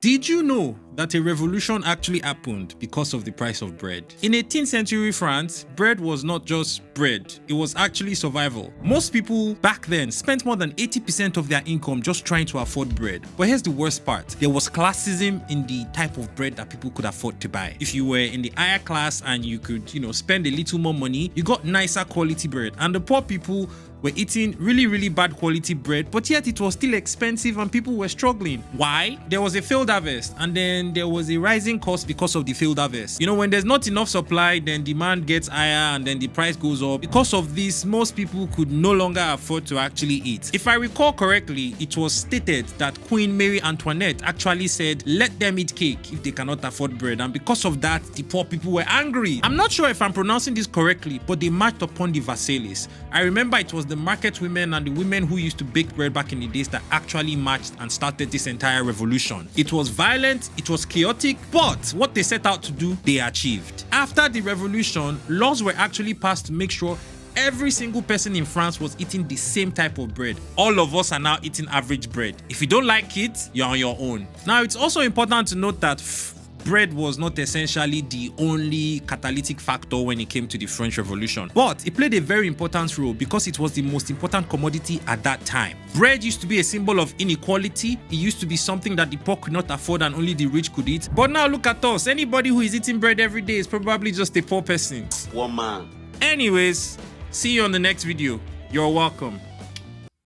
Did you know that a revolution actually happened because of the price of bread? In 18th century France, bread was not just bread, it was actually survival. Most people back then spent more than 80% of their income just trying to afford bread. But here's the worst part. There was classism in the type of bread that people could afford to buy. If you were in the higher class and you could, spend a little more money, you got nicer quality bread. And the poor people were eating really bad quality bread, but yet it was still expensive and people were struggling. Why? There was a failed harvest, and then there was a rising cost because of the failed harvest. When there's not enough supply, then demand gets higher and then the price goes up. Because of this, most people could no longer afford to actually eat. If I recall correctly, it was stated that Queen Mary Antoinette actually said, let them eat cake if they cannot afford bread, and because of that, the poor people were angry. I'm not sure if I'm pronouncing this correctly, but they marched upon the Versailles. I remember it was the market women and the women who used to bake bread back in the days that actually marched and started this entire revolution. It was violent, it was chaotic, but what they set out to do, they achieved. After the revolution, laws were actually passed to make sure every single person in France was eating the same type of bread. All of us are now eating average bread. If you don't like it, you're on your own. Now, it's also important to note that bread was not essentially the only catalytic factor when it came to the French Revolution, but it played a very important role because it was the most important commodity at that time. Bread used to be a symbol of inequality. It used to be something that the poor could not afford and only the rich could eat. But now look at us. Anybody who is eating bread every day is probably just a poor person. One man. Anyways, see you on the next video. You're welcome.